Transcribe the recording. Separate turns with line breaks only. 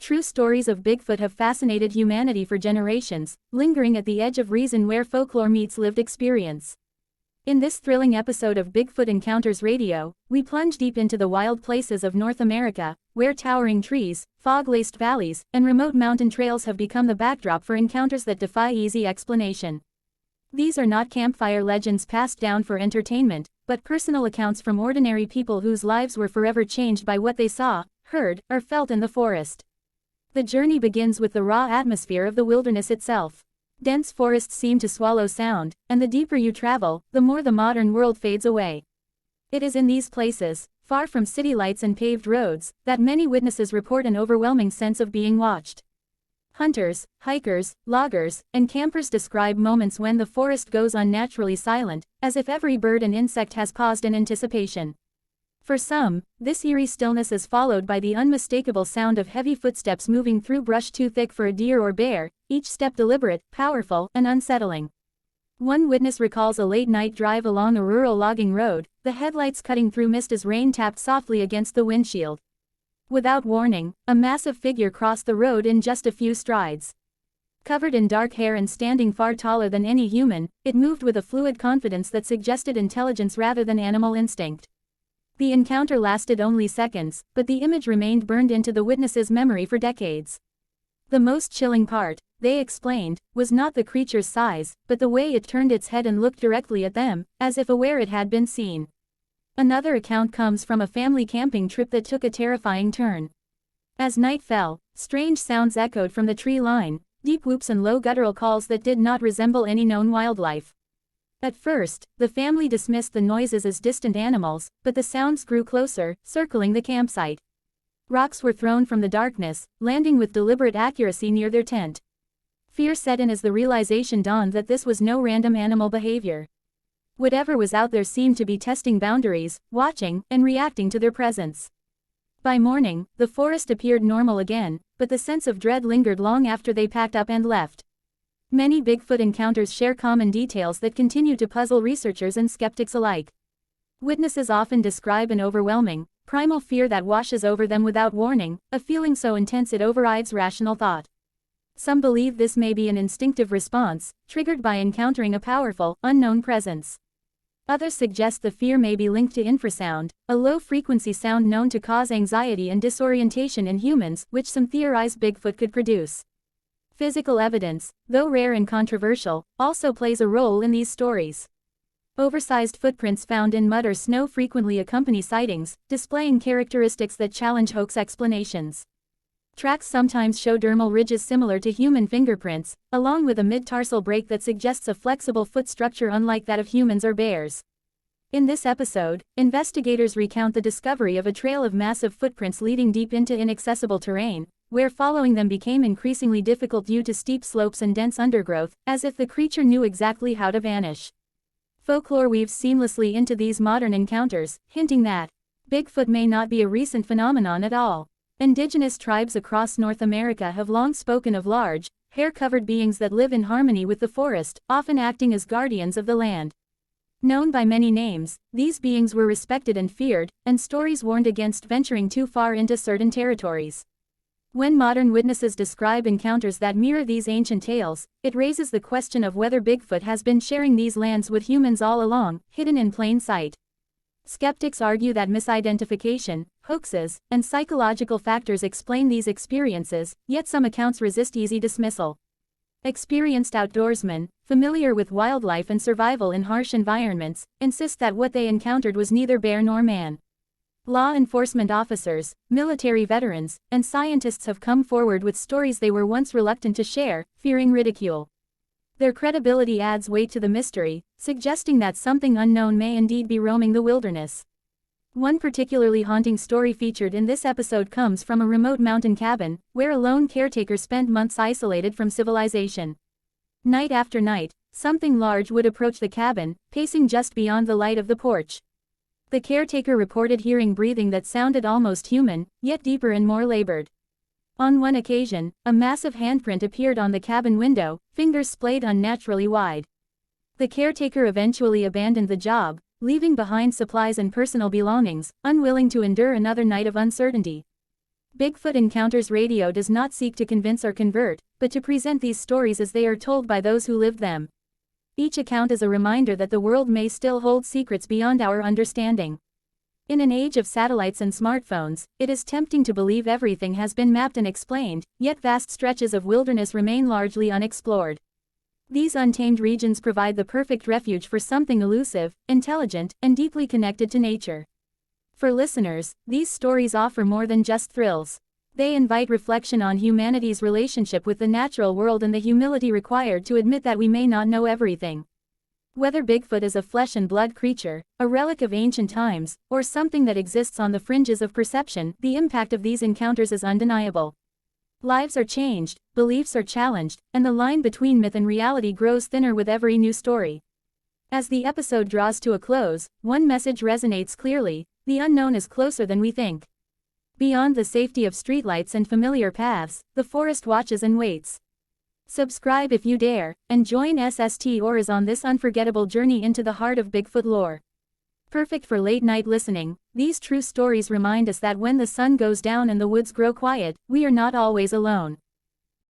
true stories of Bigfoot have fascinated humanity for generations, lingering at the edge of reason where folklore meets lived experience. In this thrilling episode of Bigfoot Encounters Radio, we plunge deep into the wild places of North America, where towering trees, fog-laced valleys, and remote mountain trails have become the backdrop for encounters that defy easy explanation. These are not campfire legends passed down for entertainment, but personal accounts from ordinary people whose lives were forever changed by what they saw, heard, or felt in the forest. The journey begins with the raw atmosphere of the wilderness itself. Dense forests seem to swallow sound, and the deeper you travel, the more the modern world fades away. It is in these places, far from city lights and paved roads, that many witnesses report an overwhelming sense of being watched. Hunters, hikers, loggers, and campers describe moments when the forest goes unnaturally silent, as if every bird and insect has paused in anticipation. For some, this eerie stillness is followed by the unmistakable sound of heavy footsteps moving through brush too thick for a deer or bear, each step deliberate, powerful, and unsettling. One witness recalls a late-night drive along a rural logging road, the headlights cutting through mist as rain tapped softly against the windshield. Without warning, a massive figure crossed the road in just a few strides. Covered in dark hair and standing far taller than any human, it moved with a fluid confidence that suggested intelligence rather than animal instinct. The encounter lasted only seconds, but the image remained burned into the witness's memory for decades. The most chilling part, they explained, was not the creature's size, but the way it turned its head and looked directly at them, as if aware it had been seen. Another account comes from a family camping trip that took a terrifying turn. As night fell, strange sounds echoed from the tree line, deep whoops and low guttural calls that did not resemble any known wildlife. At first, the family dismissed the noises as distant animals, but the sounds grew closer, circling the campsite. Rocks were thrown from the darkness, landing with deliberate accuracy near their tent. Fear set in as the realization dawned that this was no random animal behavior. Whatever was out there seemed to be testing boundaries, watching, and reacting to their presence. By morning, the forest appeared normal again, but the sense of dread lingered long after they packed up and left. Many Bigfoot encounters share common details that continue to puzzle researchers and skeptics alike. Witnesses often describe an overwhelming, primal fear that washes over them without warning, a feeling so intense it overrides rational thought. Some believe this may be an instinctive response, triggered by encountering a powerful, unknown presence. Others suggest the fear may be linked to infrasound, a low-frequency sound known to cause anxiety and disorientation in humans, which some theorize Bigfoot could produce. Physical evidence, though rare and controversial, also plays a role in these stories. Oversized footprints found in mud or snow frequently accompany sightings, displaying characteristics that challenge hoax explanations. Tracks sometimes show dermal ridges similar to human fingerprints, along with a mid-tarsal break that suggests a flexible foot structure unlike that of humans or bears. In this episode, investigators recount the discovery of a trail of massive footprints leading deep into inaccessible terrain, where following them became increasingly difficult due to steep slopes and dense undergrowth, as if the creature knew exactly how to vanish. Folklore weaves seamlessly into these modern encounters, hinting that Bigfoot may not be a recent phenomenon at all. Indigenous tribes across North America have long spoken of large, hair-covered beings that live in harmony with the forest, often acting as guardians of the land. Known by many names, these beings were respected and feared, and stories warned against venturing too far into certain territories. When modern witnesses describe encounters that mirror these ancient tales, it raises the question of whether Bigfoot has been sharing these lands with humans all along, hidden in plain sight. Skeptics argue that misidentification, hoaxes, and psychological factors explain these experiences, yet some accounts resist easy dismissal. Experienced outdoorsmen, familiar with wildlife and survival in harsh environments, insist that what they encountered was neither bear nor man. Law enforcement officers, military veterans, and scientists have come forward with stories they were once reluctant to share, fearing ridicule. Their credibility adds weight to the mystery, suggesting that something unknown may indeed be roaming the wilderness. One particularly haunting story featured in this episode comes from a remote mountain cabin, where a lone caretaker spent months isolated from civilization. Night after night, something large would approach the cabin, pacing just beyond the light of the porch. The caretaker reported hearing breathing that sounded almost human, yet deeper and more labored. On one occasion, a massive handprint appeared on the cabin window, fingers splayed unnaturally wide. The caretaker eventually abandoned the job, leaving behind supplies and personal belongings, unwilling to endure another night of uncertainty. Bigfoot Encounters Radio does not seek to convince or convert, but to present these stories as they are told by those who lived them. Each account is a reminder that the world may still hold secrets beyond our understanding. In an age of satellites and smartphones, it is tempting to believe everything has been mapped and explained, yet vast stretches of wilderness remain largely unexplored. These untamed regions provide the perfect refuge for something elusive, intelligent, and deeply connected to nature. For listeners, these stories offer more than just thrills. They invite reflection on humanity's relationship with the natural world and the humility required to admit that we may not know everything. Whether Bigfoot is a flesh and blood creature, a relic of ancient times, or something that exists on the fringes of perception, the impact of these encounters is undeniable. Lives are changed, beliefs are challenged, and the line between myth and reality grows thinner with every new story. As the episode draws to a close, one message resonates clearly: the unknown is closer than we think. Beyond the safety of streetlights and familiar paths, the forest watches and waits. Subscribe if you dare, and join SST Ors on this unforgettable journey into the heart of Bigfoot lore. Perfect for late-night listening, these true stories remind us that when the sun goes down and the woods grow quiet, we are not always alone.